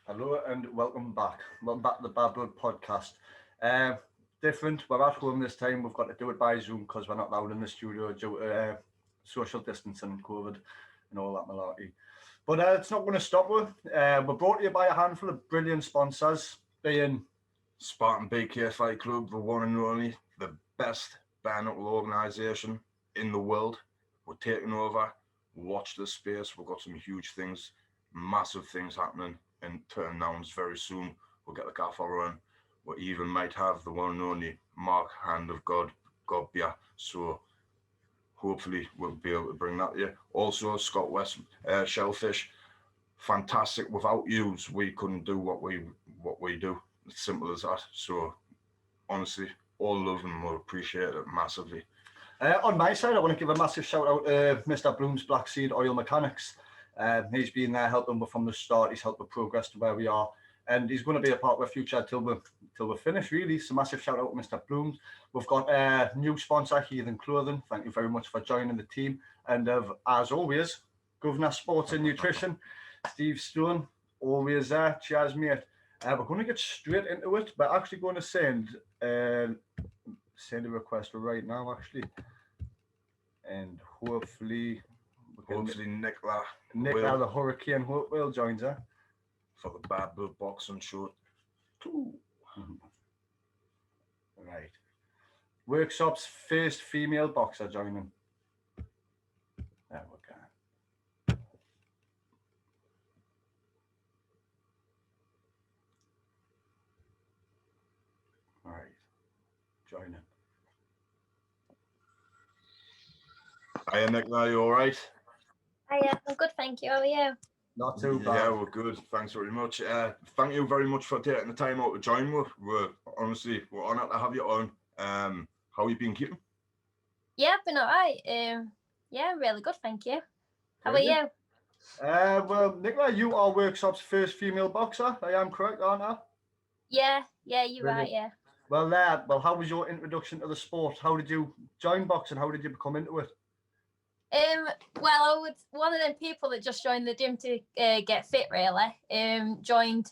Hello and welcome back. Welcome back to the Bad Blood Podcast. Different. We're at home this time. We've got to do it by Zoom because we're not allowed in the studio due to social distancing, COVID, and all that malarkey. But it's not going to stop us. We're brought to you by a handful of brilliant sponsors, being Spartan BK FightClub, the one and only, the best bare knuckle organisation in the world. We're taking over. Watch this space. We've got some huge things, massive things happening in turn downs very soon. We'll get the gaffer on. We even might have the one and only Mark Hand of God Beer. So hopefully we'll be able to bring that to you. Also, ScotWest Shellfish, fantastic. Without yous, we couldn't do what we do. It's simple as that. So honestly, all love and we'll appreciate it massively. On my side, I want to give a massive shout out to Mr. Bloom's Black Seed Oil Mechanics. He's been there helping me from the start. He's helped me progress to where we are, and he's going to be a part of our future till we're finished. Really, so massive shout out to Mr. Bloom's. We've got a new sponsor, Heathen Clothing. Thank you very much for joining the team. And as always, Governor Sports and Nutrition, Steve Stone, always there. Cheers, mate. We're going to get straight into it. We're actually going to send a request right now, actually, and hopefully Nicola the Hurricane Hopewell joins her for the Bad Blood boxing show too. Right. Workshop's first female boxer joining. There we go. Right. Joining. Hiya, Nicola, are you all right? Hiya, I'm good, thank you. How are you? Not too bad. Yeah, we're good. Thanks very much. Thank you very much for taking the time out to join us. We're honoured to have you on. How you been keeping? Yeah, I've been all right. Yeah, really good, thank you. How about you? Well, Nicola, you are Workshop's first female boxer. I am correct, aren't I? Yeah, you're right, yeah. Well, how was your introduction to the sport? How did you join boxing? How did you become into it? Well, I was one of them people that just joined the gym to get fit, really. Joined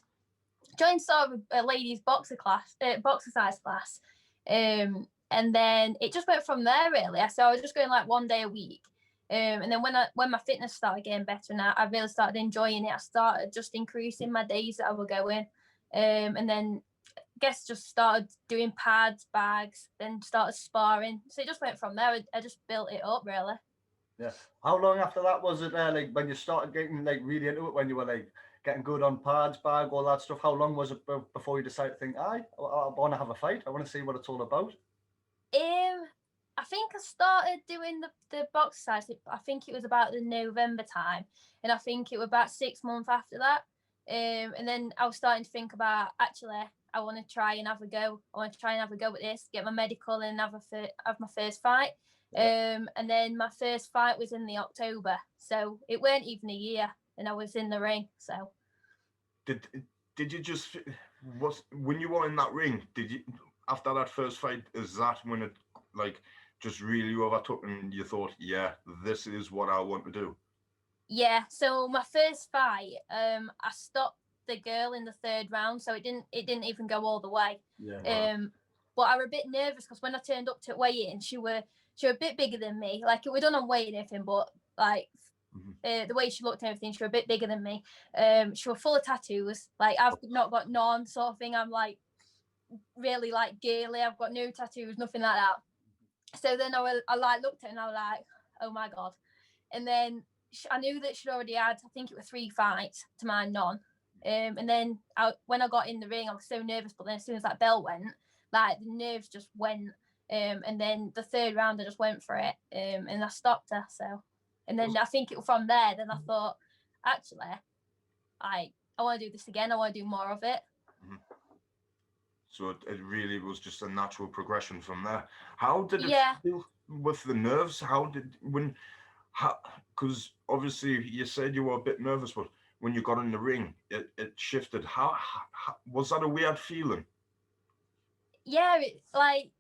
sort of a ladies boxercise class. And then it just went from there, really. So I was just going like one day a week. And then when my fitness started getting better and I really started enjoying it, I started just increasing my days that I were going. And then I guess just started doing pads, bags, then started sparring. So it just went from there. I just built it up, really. Yeah. How long after that was it like when you started getting like really into it, when you were like getting good on pads, bag, all that stuff? How long was it before you decided to think, I want to have a fight? I want to see what it's all about. I think I started doing the box size. I think it was about the November time, and I think it was about 6 months after that. And then I was starting to think about, actually, I want to try and have a go. I want to try and have a go at this, get my medical, and have my first fight. And then my first fight was in the October, so it weren't even a year, and I was in the ring. So did you just when you were in that ring? Did you, after that first fight, is that when it like just really overtook and you thought, yeah, this is what I want to do? Yeah. So my first fight, I stopped the girl in the third round, so it didn't even go all the way. Yeah. But I was a bit nervous because when I turned up to weigh in, she was a bit bigger than me. Like, we done on weight and everything, but like the way she looked and everything, she was a bit bigger than me. She was full of tattoos. Like, I've not got none sort of thing. I'm like really like girly. I've got no tattoos, nothing like that. So then I like looked at her and I was like, oh my God. And then I knew that she'd already had, I think it was 3 fights to my none. And then when I got in the ring, I was so nervous. But then as soon as that bell went, like the nerves just went. And then the third round, I just went for it. And I stopped her. So, and then I think it was from there. Then I thought, actually, I want to do this again. I want to do more of it. Mm-hmm. So it really was just a natural progression from there. How did it feel with the nerves? Because obviously you said you were a bit nervous, but when you got in the ring, it shifted. How was that a weird feeling? Yeah, like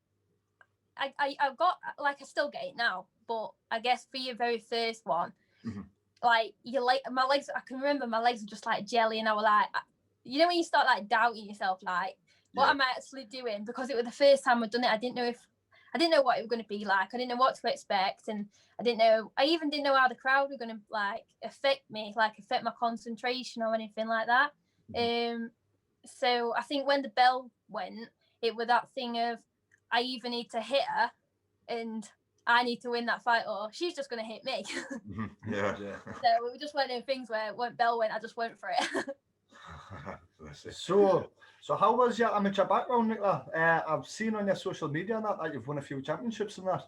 I've got, like, I still get it now, but I guess for your very first one, like my legs, I can remember my legs were just like jelly, and I was like, you know when you start like doubting yourself, like what am I actually doing? Because it was the first time I'd done it. I didn't know what it was going to be like. I didn't know what to expect, and I even didn't know how the crowd were going to like affect me, like affect my concentration or anything like that. So I think when the bell went, it was that thing of I either need to hit her and I need to win that fight, or she's just going to hit me. Yeah. So it was just one of those things where when bell went, I just went for it. So how was your amateur background, Nicola? I've seen on your social media and that you've won a few championships and that.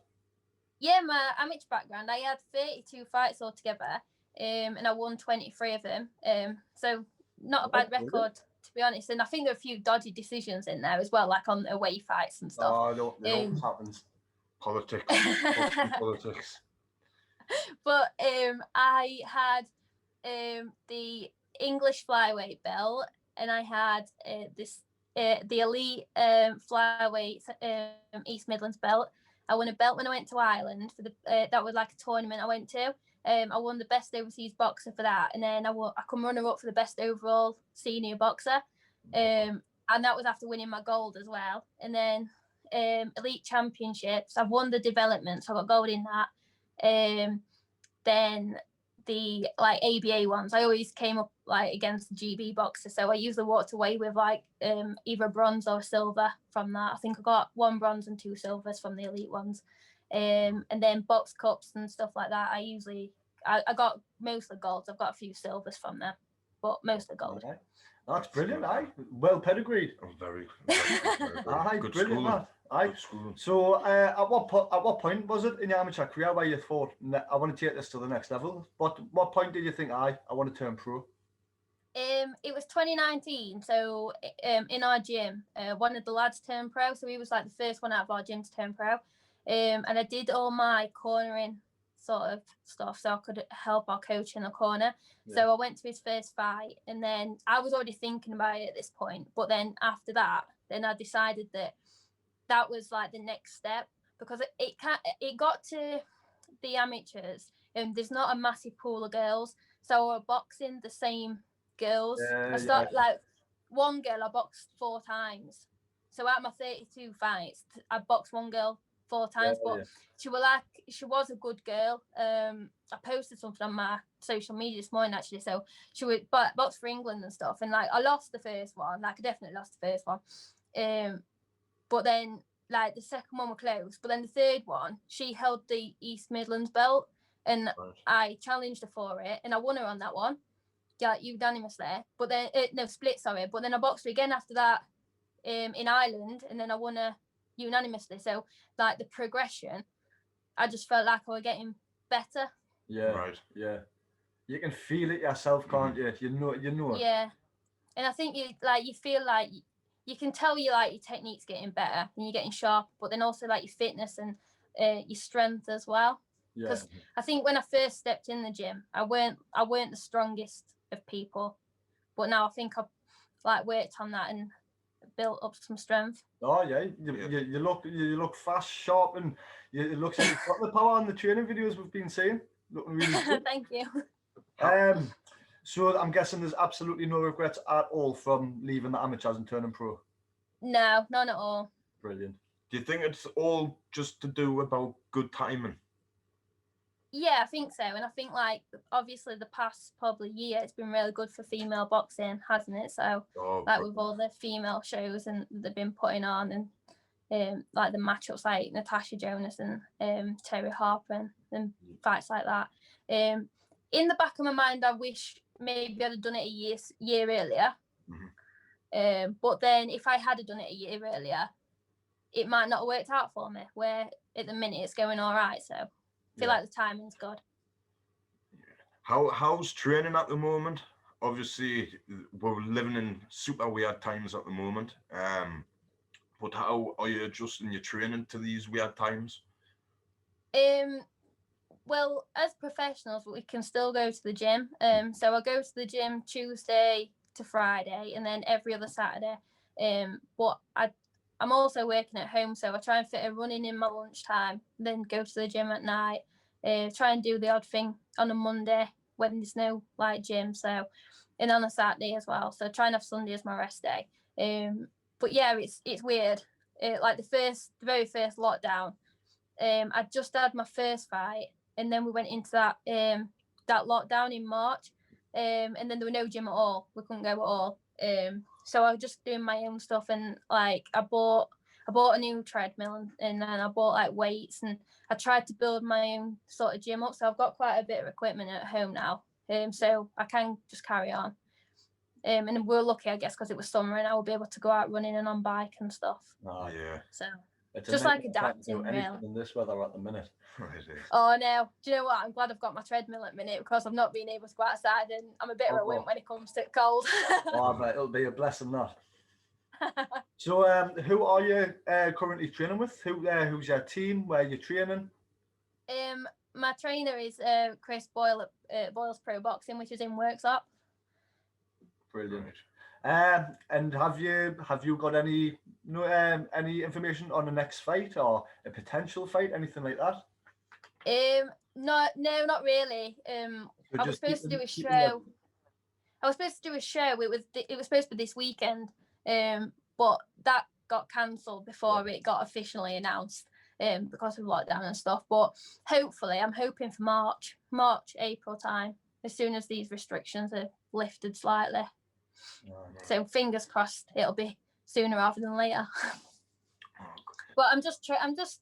Yeah, my amateur background, I had 32 fights altogether, and I won 23 of them. So not a bad record, to be honest. And I think there are a few dodgy decisions in there as well, like on away fights and stuff. Oh, it always happens. Politics. But I had the English flyweight belt, and I had the elite flyweight East Midlands belt. I won a belt when I went to Ireland for that was like a tournament I went to. I won the best overseas boxer for that, and then I come runner up for the best overall senior boxer, and that was after winning my gold as well. And then elite championships, I've won the development, so I got gold in that. Then the like ABA ones, I always came up like against the GB boxer, so I usually walked away with like either bronze or silver from that. I think I got 1 bronze and 2 silvers from the elite ones. And then box cups and stuff like that, I got mostly golds. I've got a few silvers from them, but mostly gold. Okay. That's brilliant, aye. Well pedigreed. Very aye, good brilliant, schooling. Aye. So at what point was it in your amateur career where you thought, I want to take this to the next level? What point did you think, I want to turn pro? It was 2019. So in our gym, one of the lads turned pro. So he was like the first one out of our gym to turn pro. And I did all my cornering sort of stuff, so I could help our coach in the corner. So I went to his first fight, and then I was already thinking about it at this point. But then after that, then I decided that was like the next step, because it got to the amateurs, and there's not a massive pool of girls, so we're boxing the same girls. I started like one girl I boxed 4 times. So out of my 32 fights, I boxed one girl 4 times, but she was a good girl. I posted something on my social media this morning actually. So she would box for England and stuff, and like I lost the first one. Like I definitely lost the first one. But then like the second one was close. But then the third one, she held the East Midlands belt, and I challenged her for it, and I won her on that one. Yeah, unanimously. But then split. Sorry. But then I boxed her again after that in Ireland, and then I won her unanimously. So like the progression, I just felt like I was getting better. Yeah. Right. Yeah. You can feel it yourself, can't you? You know. Yeah. And I think you feel like you can tell your technique's getting better and you're getting sharper, but then also like your fitness and your strength as well. Because I think when I first stepped in the gym, I weren't the strongest of people, but now I think I've like worked on that and built up some strength. Oh yeah, you look fast, sharp, and it looks like you've got the power on the training videos we've been seeing. Looking really good. Thank you. So I'm guessing there's absolutely no regrets at all from leaving the amateurs and turning pro. No, none at all. Brilliant. Do you think it's all just to do about good timing? Yeah, I think so. And I think like obviously the past probably year it's been really good for female boxing, hasn't it? So with all the female shows and they've been putting on, and like the matchups like Natasha Jonas and Terry Harper and fights like that. In the back of my mind, I wish maybe I'd have done it a year earlier. But then if I had done it a year earlier, it might not have worked out for me, where at the minute it's going all right. So I feel like the timing's good. How's training at the moment? Obviously, we're living in super weird times at the moment. But how are you adjusting your training to these weird times? Well, as professionals, we can still go to the gym. So I go to the gym Tuesday to Friday, and then every other Saturday. But I'm also working at home, so I try and fit a running in my lunchtime, then go to the gym at night. Try and do the odd thing on a Monday when there's no gym. So and on a Saturday as well. So try and have Sunday as my rest day. But yeah, it's weird. Like the very first lockdown, I just had my first fight, and then we went into that lockdown in March, and then there were no gym at all. We couldn't go at all. So I was just doing my own stuff, and like I bought a new treadmill, and then I bought like weights, and I tried to build my own sort of gym up. So I've got quite a bit of equipment at home now, so I can just carry on. And we're lucky, I guess, because it was summer, and I will be able to go out running and on bike and stuff. Oh, yeah. So it's just like adapting, really. Really. In this weather at the minute. Oh no! Do you know what? I'm glad I've got my treadmill at the minute, because I've not been able to go outside, and I'm a bit of a wimp when it comes to cold. Oh, but it'll be a blessing that. So, who are you currently training with? Who's your team? Where are you training? My trainer is Chris Boyle at Boyle's Pro Boxing, which is in Worksop. Brilliant. And have you got any information on the next fight or a potential fight, anything like that? No, not really. I was supposed to do a show. It was supposed to be this weekend, but that got cancelled before it got officially announced, because of lockdown and stuff. But hopefully, I'm hoping for March, April time, as soon as these restrictions are lifted slightly. So fingers crossed, it'll be sooner rather than later. But I'm just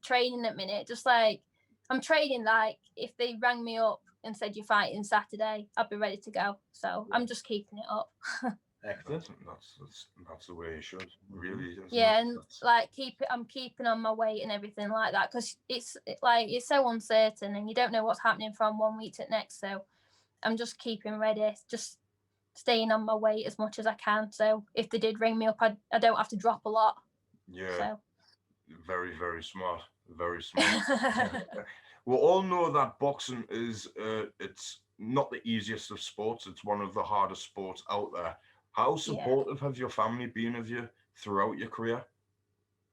training at the minute. Just like I'm training, like if they rang me up and said you're fighting Saturday, I'd be ready to go. So I'm just keeping it up. Excellent. That's the way it should, really. Yeah, and like I'm keeping on my weight and everything like that, because it's so uncertain, and you don't know what's happening from 1 week to the next. So I'm just keeping ready, just staying on my weight as much as I can. So if they did ring me up, I don't have to drop a lot. Yeah. So. Very, very smart. Very smart. We all know that boxing is it's not the easiest of sports. It's one of the hardest sports out there. How supportive have your family been of you throughout your career?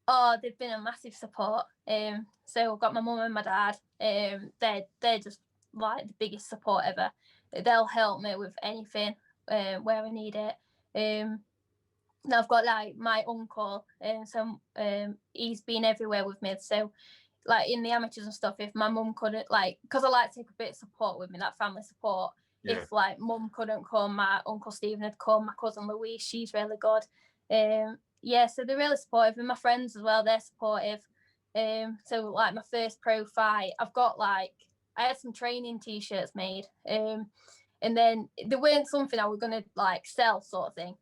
Oh, they've been a massive support. So I've got my mum and my dad. They're just like the biggest support ever. They'll help me with anything where I need it. Now I've got like my uncle, so he's been everywhere with me. So like in the amateurs and stuff, if my mum couldn't, like, because I like to take a bit of support with me, that family support. Yeah. If like mum couldn't come, my uncle Stephen had come, my cousin Louise, she's really good. So they're really supportive, and my friends as well, they're supportive. So like my first pro fight, I had some training t-shirts made, and then they weren't something I was gonna like sell, sort of thing.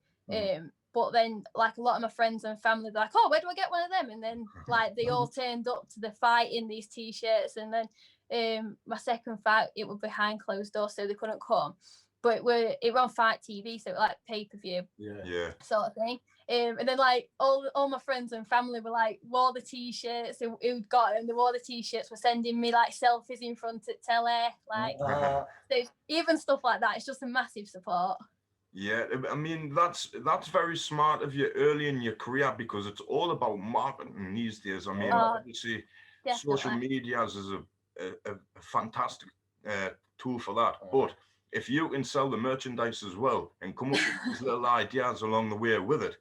But then like a lot of my friends and family were like, oh, where do I get one of them? And then like they all turned up to the fight in these t-shirts. And then my second fight, it was behind closed doors, so they couldn't come. But it were on Fight TV, so like pay-per-view sort of thing. And then like all my friends and family were like, wore the t-shirts who'd got them. They wore the t-shirts, were sending me like selfies in front of telly, like so even stuff like that. It's just a massive support. Yeah, I mean that's very smart of you early in your career, because it's all about marketing these days. I mean, obviously, definitely. Social media is a fantastic tool for that. But if you can sell the merchandise as well and come up with these little ideas along the way with it,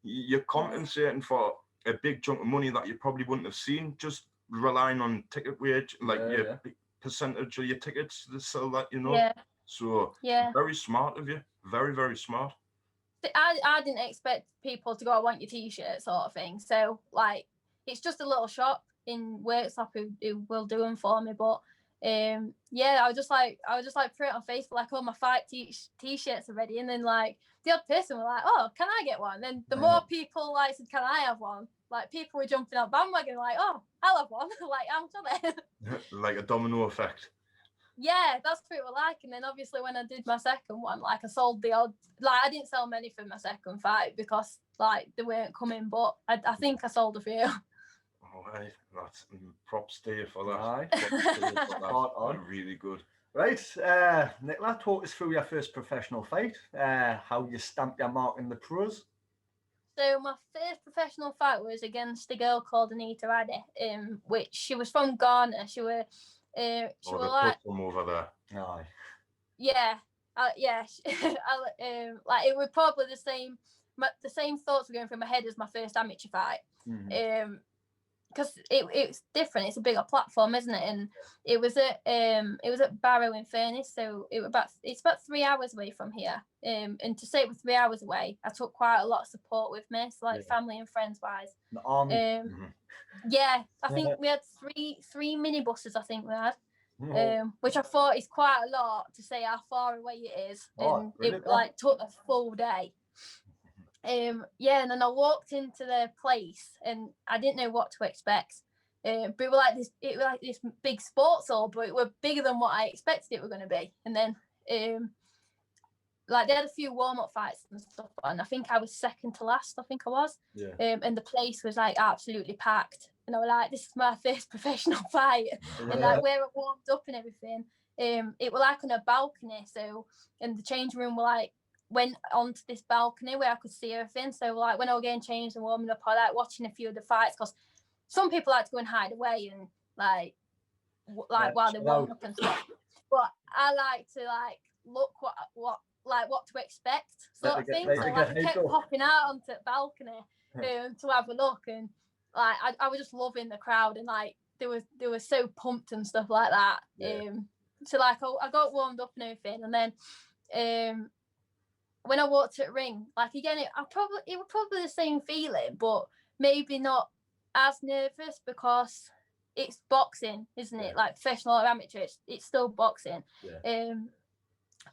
you're compensating for a big chunk of money that you probably wouldn't have seen just relying on ticket wage, like your percentage of your tickets to sell that, you know. Yeah. So very smart of you. Very, very smart. I didn't expect people to go, I want your t-shirt sort of thing. So like it's just a little shop in Worksop who will do them for me. But I was just like put it on Facebook, like, oh, my fight t-shirts are ready. And then like the odd person were like, oh, can I get one? Then the more people like said, can I have one? Like people were jumping on bandwagon like, oh, I'll have one. Like, I'm sure. Like a domino effect. Yeah, that's what it was like. And then obviously when I did my second one, like I sold the odd, like I didn't sell many for my second fight because like they weren't coming, but I think I sold a few. Oh, hey, that's props to you for that. Really good. Right, Nicola, talk us through your first professional fight, how you stamped your mark in the pros. So my first professional fight was against a girl called Nicola Adams, which she was from Ghana. She was like, from over there. yeah, yeah, like it was probably the same thoughts were going through my head as my first amateur fight. Because it's different. It's a bigger platform, isn't it? And it was at Barrow in Furness, so it's about 3 hours away from here. And to say it was 3 hours away, I took quite a lot of support with me, so like family and friends wise. The army. Yeah, I think we had three minibuses. I think we had. Which I thought is quite a lot to say how far away it is, and it like took a full day. Yeah, and then I walked into the place and I didn't know what to expect. But it was like this big sports hall, but it was bigger than what I expected it were going to be. And then like they had a few warm-up fights and stuff, and I think I was second to last. I think I was. And the place was like absolutely packed, and I was like, this is my first professional fight. And like where I warmed up and everything, it was like on a balcony, so, and the change room were like went onto this balcony where I could see everything. So like when I was getting changed and warming up, I like watching a few of the fights, because some people like to go and hide away and like while they're warming up and stuff. But I like to like look what to expect sort of thing. So like I kept popping out onto the balcony to have a look, and like I was just loving the crowd, and like they were so pumped and stuff like that. So like I got warmed up and everything, and then when I walked at ring, like again, it was probably the same feeling, but maybe not as nervous, because it's boxing, isn't it? Like professional or amateur, it's still boxing.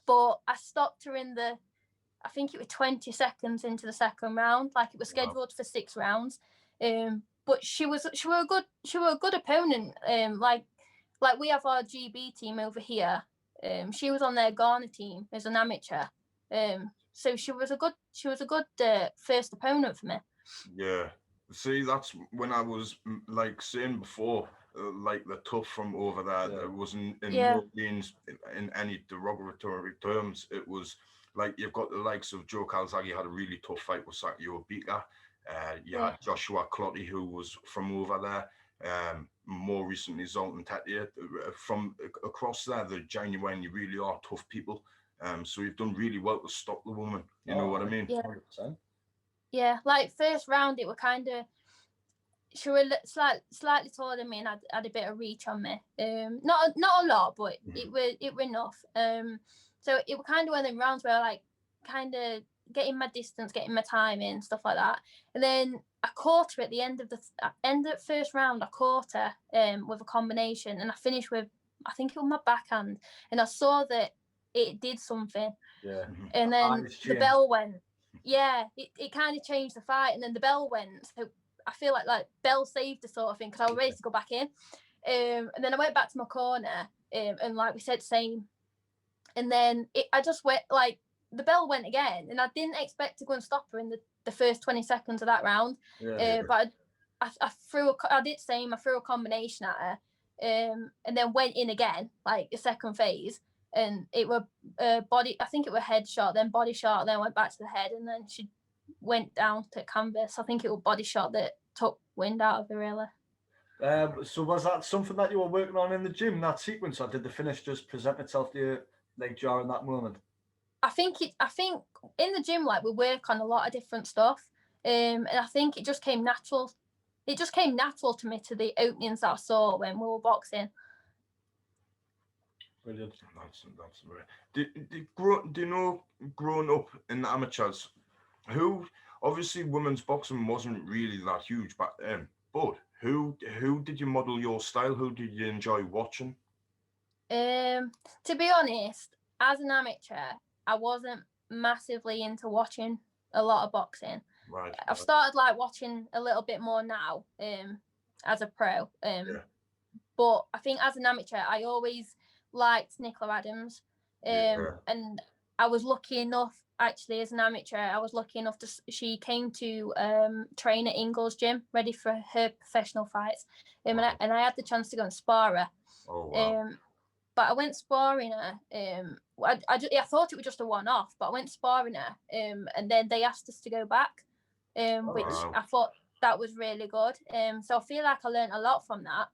But I stopped her in I think it was 20 seconds into the second round. Like it was scheduled for 6 rounds. But she was a good opponent. Like we have our GB team over here. She was on their Ghana team as an amateur. So she was a good first opponent for me. Yeah. See, that's when I was like saying before, like the tough from over there. It wasn't in no means in any derogatory terms. It was like you've got the likes of Joe Calzaghe had a really tough fight with Sakio Bika. You had Joshua Clotty, who was from over there. More recently, Zoltan Tetia. From across there, they're genuinely really are tough people. So you've done really well to stop the woman. You know what I mean? 100%. Yeah, like first round, it were kind of, she was slightly taller than me, and had a bit of reach on me. Not a lot, but it were enough. So it was kind of one of the rounds where I like kind of getting my distance, getting my time in, stuff like that. And then I caught her at the end of the first round. I caught her with a combination, and I finished with, I think it was my backhand, and I saw that it did something. Yeah. And then the bell went. Yeah, it kind of changed the fight, and then the bell went. So I feel like bell saved the sort of thing, because I was ready to go back in. And then I went back to my corner, and like we said, same. And then I just went, like, the bell went again, and I didn't expect to go and stop her in the first 20 seconds of that round. But I did same. I threw a combination at her, and then went in again, like the second phase. And it were body, I think it were head shot, then body shot, then went back to the head, and then she went down to canvas. I think it was body shot that took wind out of her, really. So was that something that you were working on in the gym, that sequence, or did the finish just present itself to you like during that moment? I think in the gym, like, we work on a lot of different stuff, and I think it just came natural. It just came natural to me, to the openings that I saw when we were boxing. Brilliant. That's right. Do you know, growing up in the amateurs, who, obviously women's boxing wasn't really that huge back then, but who did you model your style? Who did you enjoy watching? To be honest, as an amateur, I wasn't massively into watching a lot of boxing. Right. I've started like watching a little bit more now, as a pro. But I think as an amateur, I always liked Nicola Adams. And I was lucky enough, actually, as an amateur, she came to train at Ingles Gym, ready for her professional fights. And I had the chance to go and spar her. Oh, wow. But I went sparring her. I thought it was just a one-off, but I went sparring her, and then they asked us to go back, which I thought that was really good. So I feel like I learned a lot from that.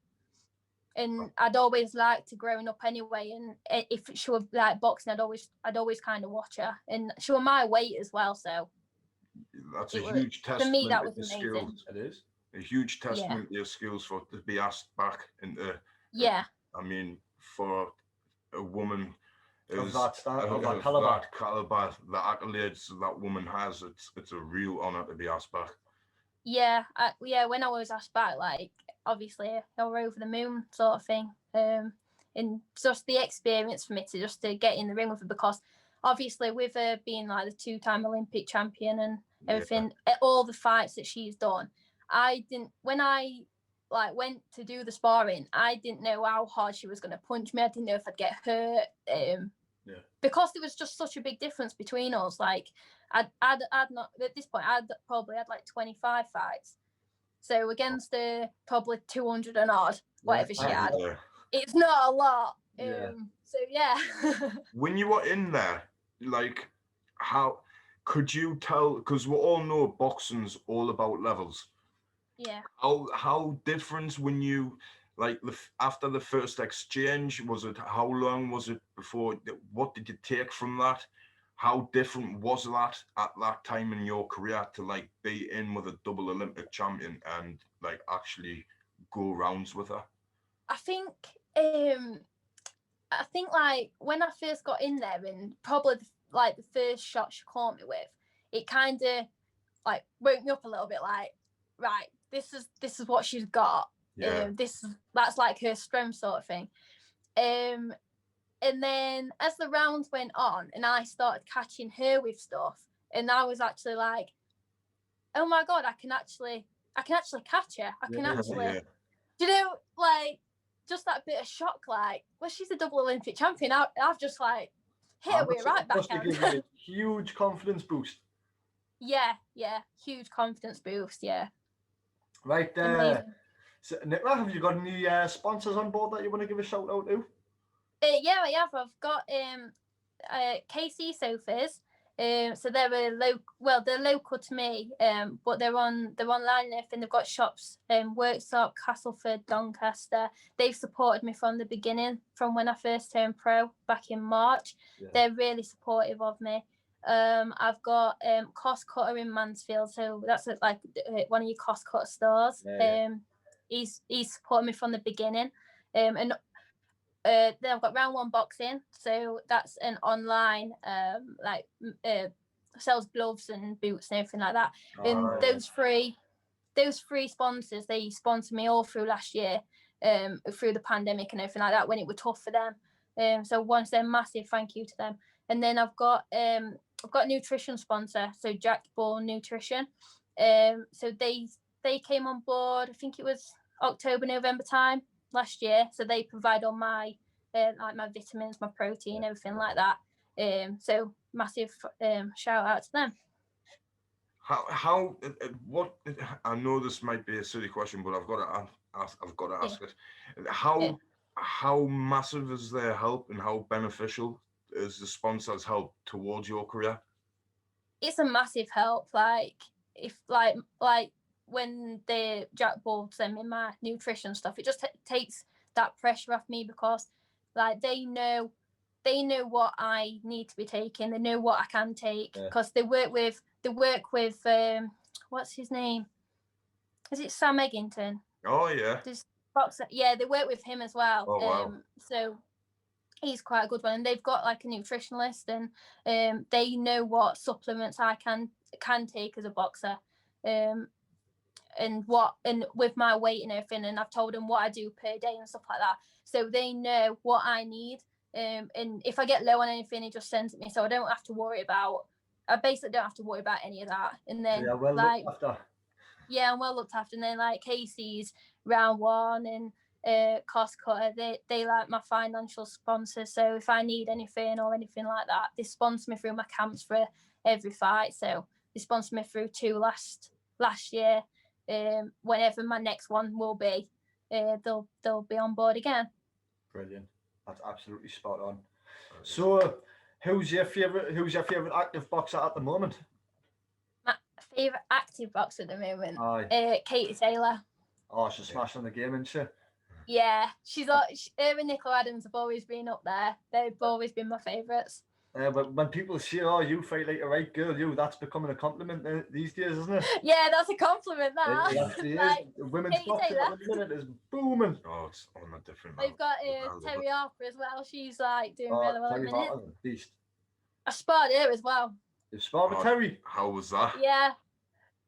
And I'd always liked to growing up anyway. And if she were like boxing, I'd always kind of watch her. And she was my weight as well, so that's a it was, huge for testament me that to was your amazing. skills. It is. A huge testament to your skills for to be asked back into. Yeah. I mean, for a woman Of that of caliber. that caliber, the accolades that woman has, it's a real honor to be asked back. Yeah, when I was asked back, like obviously I were over the moon sort of thing. And just the experience for me to get in the ring with her, because obviously with her being like the 2-time Olympic champion and everything, all the fights that she's done, when I like went to do the sparring, I didn't know how hard she was going to punch me. I didn't know if I'd get hurt. Because there was just such a big difference between us. Like I'd not at this point. I'd probably had like 25 fights. So against the probably 200 and odd, whatever she had, it's not a lot. So yeah. When you were in there, like, how could you tell? Because we all know boxing's all about levels. Yeah. How different when you like after the first exchange, was it? How long was it before? What did you take from that? How different was that at that time in your career to like be in with a double Olympic champion and like actually go rounds with her? I think like when I first got in there, and probably like the first shot she caught me with, it kind of like woke me up a little bit. Like, right, this is what she's got. That's like her strength sort of thing. And then as the rounds went on and I started catching her with stuff, and I was actually like, oh my God, I can actually catch her. I can actually, you know, like just that bit of shock, like, well, she's a double Olympic champion. I've just like hit her with right back. A huge confidence boost. Yeah, huge confidence boost. Yeah. Right there. So, Nicola, have you got any sponsors on board that you want to give a shout out to? Yeah, I have. I've got KC Sofas. So they're local to me, but they're online and everything. They've got shops Worksop, Castleford, Doncaster. They've supported me from the beginning, from when I first turned pro back in March. They're really supportive of me. I've got Cost Cutter in Mansfield, so that's like one of your Cost Cutter stores. He's supported me from the beginning, and then I've got Round One Boxing, so that's an online sells gloves and boots and everything like that. And those three sponsors, they sponsored me all through last year, through the pandemic and everything like that, when it was tough for them. So once they're massive thank you to them. And then I've got a nutrition sponsor, so Jack Ball Nutrition. So they came on board, I think it was October, November time last year. So they provide all my like my vitamins, my protein, everything like that. So massive shout out to them. What I know this might be a silly question, but I've got to ask it. How massive is their help, and how beneficial is the sponsors' help towards your career? It's a massive help. Like if like when the Jack Ball send me my nutrition stuff, it just takes that pressure off me, because like they know what I need to be taking. They know what I can take, because they work with what's his name? Is it Sam Eggington? Oh yeah. This boxer, yeah, they work with him as well. Oh, wow. So he's quite a good one, and they've got like a nutritionalist, and they know what supplements I can take as a boxer, and with my weight and everything, and I've told them what I do per day and stuff like that, so they know what I need. And if I get low on anything, it just sends it me, so I don't have to worry about. I basically don't have to worry about any of that. And then I'm well looked after. And then like Casey's, Round One, and Cost Cutter, they like my financial sponsors. So if I need anything or anything like that, they sponsor me through my camps for every fight. So they sponsored me through 2 last year. Whenever my next one will be, they'll be on board again. Brilliant. That's absolutely spot on. So who's your favorite active boxer at the moment? My favorite active boxer at the moment? Aye. Katie Taylor. Oh, she's smashing the game, isn't she? Yeah, her and Nicola Adams have always been up there. They've always been my favourites. But when people say, "Oh, you fight like a right girl," that's becoming a compliment these days, isn't it? Yeah, that's a compliment. That It actually like, is. Women's boxing at the minute is booming. Oh, it's on a different They've got level. Terry Harper as well. She's like doing really well at the minute. Beast. I sparred her as well. You sparred with Terry? How was that? Yeah,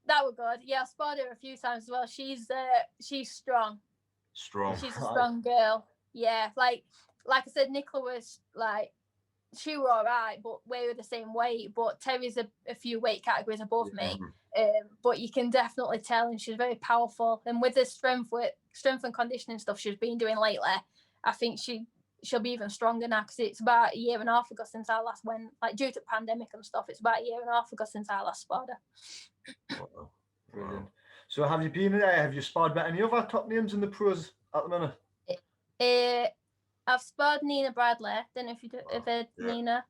that was good. Yeah, I sparred her a few times as well. She's strong. Strong. She's a strong girl. Yeah, like I said, Nicola was like, she were all right, but we were the same weight. But Terry's a few weight categories above me. But you can definitely tell, and she's very powerful. And with the strength and conditioning stuff she's been doing lately, I think she'll be even stronger now, because it's about a year and a half ago since I last went, like due to pandemic and stuff. It's about a year and a half ago since I last sparred her. Wow. Brilliant. So have you been there? Have you sparred with any other top names in the pros at the minute? I've sparred Nina Bradley. Don't know if you have heard Nina.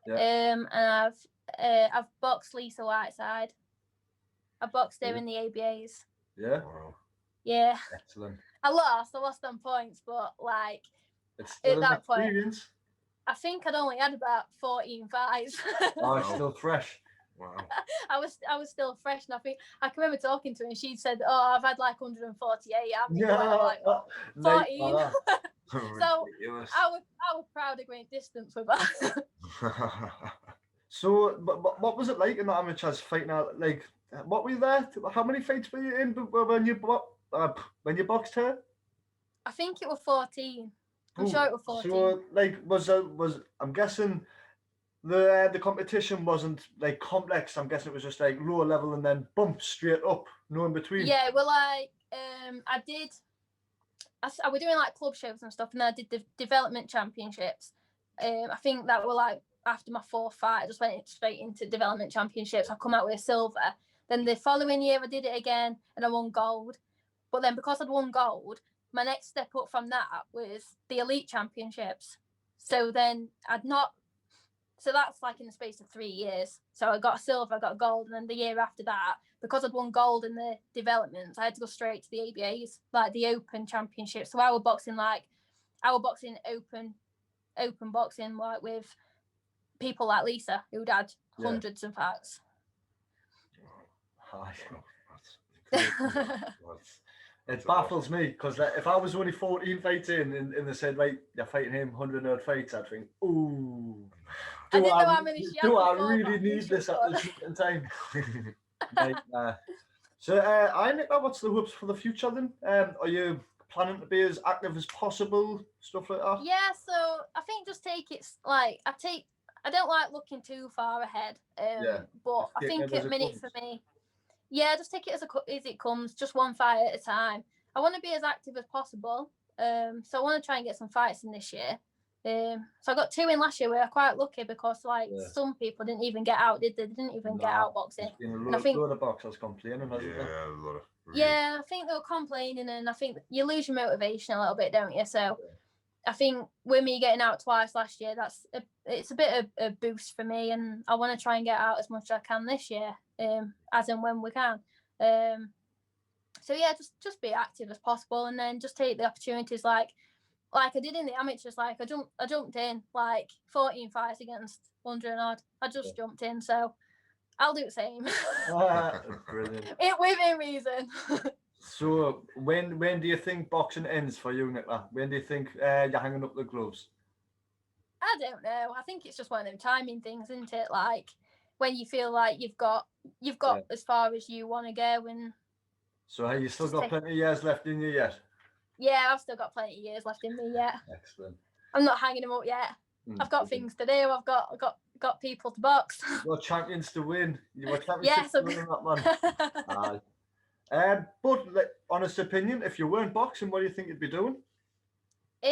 Yeah. And I've boxed Lisa Whiteside. I boxed her in the ABAs. Yeah. Wow. Yeah. Excellent. I lost on points, but like It's still at an that point, experience. I think I'd only had about 14 fights. Oh, it's still fresh. Wow. I was still fresh, and I can remember talking to her, and she said, "Oh, I've had like 148." I'm like, oh, 14. So I was proud of going distance with her. So, what was it like in the amateurs fighting out? Like, what were you there? How many fights were you in when you boxed her? I think it was 14. I'm sure it was 14. So, like, was I'm guessing the competition wasn't like complex. I'm guessing it was just like lower level and then bump straight up, no in between. Yeah, well, like I was doing like club shows and stuff, and then I did the development championships. I think that were like after my fourth fight, I just went straight into development championships. I come out with a silver. Then the following year I did it again, and I won gold. But then because I'd won gold, my next step up from that was the elite championships. So then so that's like in the space of 3 years. So I got silver, I got gold, and then the year after that, because I'd won gold in the developments, I had to go straight to the ABAs, like the open championship. So I was boxing open boxing, like with people like Lisa, who'd had hundreds of fights. It baffles me, because if I was only 14 fights in and they said, right, you're fighting him 100 odd fights, I'd think, ooh, I didn't know how many she had. Do I really need this at this time? So, Nicola, what's the hopes for the future then? Are you planning to be as active as possible, stuff like that? Yeah, so I think just take it like I don't like looking too far ahead. But I think at minute for me, just take it as it comes, just one fight at a time. I want to be as active as possible. So I want to try and get some fights in this year. So I got 2 in last year. We were quite lucky because some people didn't even get out, did they? They didn't even get out boxing. I think a lot of boxers complaining, hasn't there? A lot of. Yeah, I think they were complaining, and I think you lose your motivation a little bit, don't you? So I think with me getting out twice last year, it's a bit of a boost for me, and I want to try and get out as much as I can this year, as and when we can. So yeah, just be active as possible, and then just take the opportunities like I did in the amateurs. Like I jumped in like 14 fights against 100 odd. I just jumped in, so I'll do the same. Brilliant. Within reason. So when do you think boxing ends for you, Nicola? When do you think you're hanging up the gloves? I don't know. I think it's just one of them timing things, isn't it? Like when you feel like you've got as far as you want to go. And so have you still got plenty of years left in you yet? Yeah, I've still got plenty of years left in me yet. Excellent. I'm not hanging them up yet. I've got things to do. I've got people to box. You've got champions to win. You've got champions to win on that, man. But like, honest opinion, if you weren't boxing, what do you think you'd be doing? Do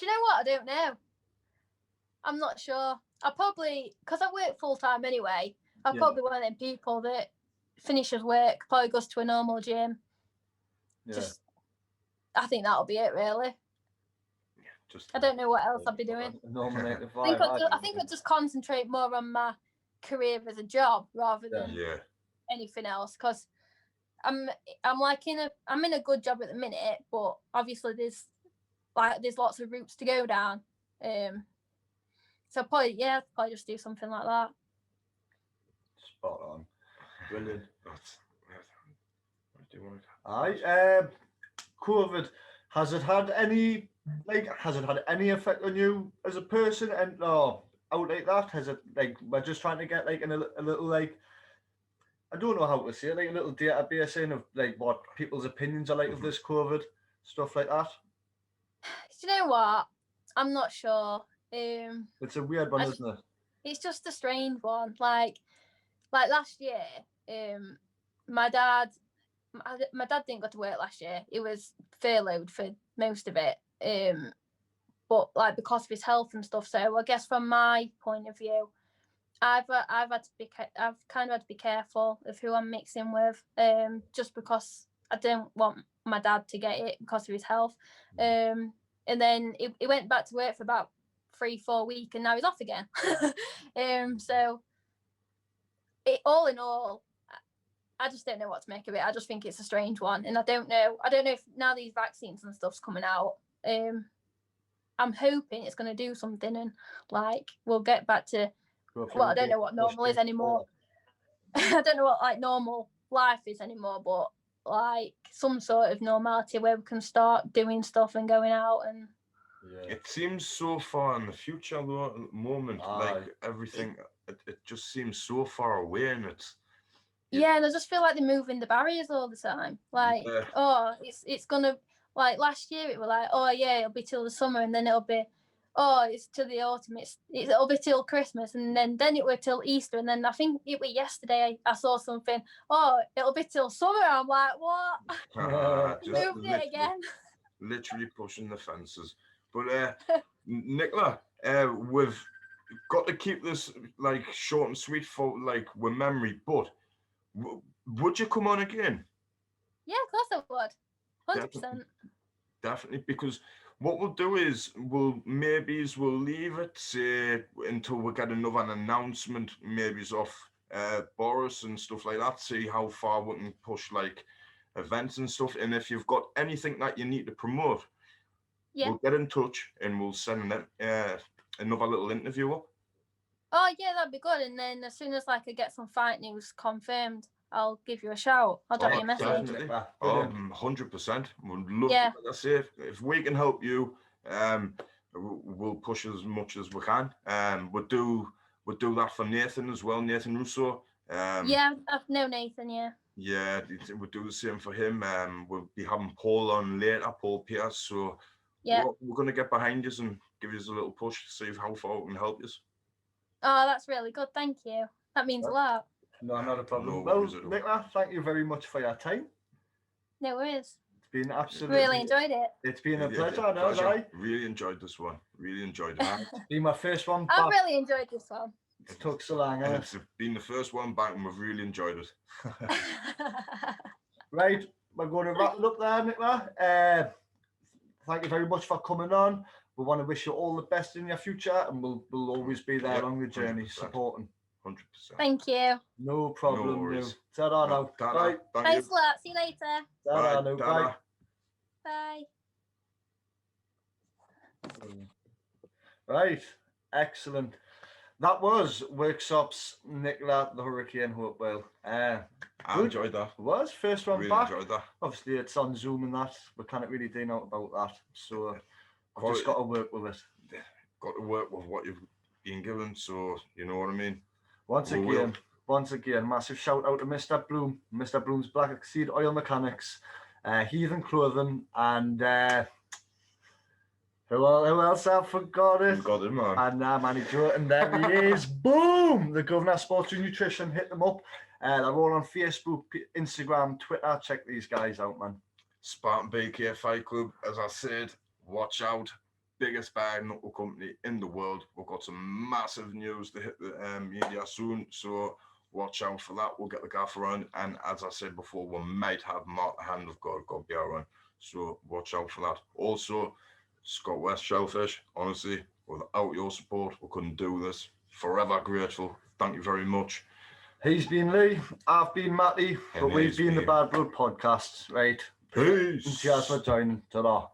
you know what? I don't know. I'm not sure. I probably, because I work full time anyway, I'm probably one of them people that finishes work, probably goes to a normal gym. I think that'll be it, really. I don't know what else I'd be doing. I think I'd just concentrate more on my career as a job rather than anything else, because I'm in a good job at the minute, but obviously there's lots of routes to go down. So probably just do something like that. Spot on. Brilliant. What do you want? Aye. COVID, has it had any effect on you as a person? And out like that, has it, like, we're just trying to get like a little like, I don't know how to say it, like a little database in of like what people's opinions are like of this COVID stuff like that. Do you know what? I'm not sure. It's a weird one, isn't it? It's just a strange one. Like last year, my dad didn't go to work last year. He was furloughed for most of it. But like because of his health and stuff. So I guess from my point of view, I've kind of had to be careful of who I'm mixing with. Just because I don't want my dad to get it because of his health. And then he went back to work for about 3-4 weeks, and now he's off again. So all in all, I just don't know what to make of it. I just think it's a strange one, and I don't know if now these vaccines and stuff's coming out. I'm hoping it's going to do something, and like we'll get back to. Well, I don't know what normal is anymore. I don't know what like normal life is anymore, but like some sort of normality where we can start doing stuff and going out and. Yeah. It seems so far in the future though at the moment. Like everything, it just seems so far away, and it's. Yeah, and I just feel like they're moving the barriers all the time. Like, it's gonna, like last year it was like, it'll be till the summer, and then it'll be, it's till the autumn. It'll be till Christmas, and then it were till Easter, and then I think it was yesterday I saw something. It'll be till summer. I'm like, what? Moved it again. Literally pushing the fences. But Nicola, we've got to keep this like short and sweet for like with memory. But would you come on again? Yeah, of course I would. 100%. Definitely, because what we'll do is we'll leave it say until we get another announcement, maybe off Boris and stuff like that. See how far we can push like events and stuff. And if you've got anything that you need to promote. Yeah. We'll get in touch and we'll send them another little interview up. Oh yeah, that'd be good. And then as soon as like I get some fight news confirmed, I'll give you a shout. I'll drop you a message. Definitely. 100%. We'd love to, like I say, if we can help you, we'll push as much as we can. We'll do that for Nathan as well, Nathan Russo. Yeah, I've known Nathan, yeah. Yeah, we'll do the same for him. We'll be having Paul on later, Paul Pierce. So we're going to get behind you and give you a little push to see how far we can help you. Oh, that's really good. Thank you. That means a lot. No, not a problem. Well, Nicola, thank you very much for your time. No worries. It's been absolutely. Really enjoyed it. It's been a pleasure. No, really enjoyed this one. Really enjoyed it. It's been my first one back. I really enjoyed this one. It took so long. It's been the first one back, and we've really enjoyed it. Right, we're going to wrap it up there, Nicola. Thank you very much for coming on. We want to wish you all the best in your future, and we'll always be there along the journey, 100%. Supporting. 100%. Thank you. No problem. No Ta-da now. Bye. Thanks a lot. See you later. Ta-da now. Bye. Bye. Right. Excellent. That was Workshops Nicola the Hurricane Hopewell. I enjoyed that. It was first one really back. Enjoyed that. Obviously, it's on Zoom and that. We can't really do nothing about that. So I've just got to work with it. Got to work with what you've been given. So you know what I mean. Once again, massive shout out to Mr. Bloom, Mr. Bloom's Black Exceed Oil Mechanics, Heathen Clothing, and who else? I forgot it. You got him, man. And Manny Joe, and there he is. Boom! The Governor Sports and Nutrition. Hit them up. They're all on Facebook, Instagram, Twitter. Check these guys out, man. Spartan BK FightClub, as I said, watch out. Biggest bare knuckle company in the world. We've got some massive news to hit the media soon, so watch out for that. We'll get the gaffer on, and as I said before, we might have Mark the Hand of God be around, so watch out for that. Also, ScotWest Shellfish, honestly, without your support, we couldn't do this. Forever grateful. Thank you very much. He's been Lee, I've been Matty, but And we've he's been the been- Bad Blood Podcast, right? Peace. Cheers for joining. Ta-ra.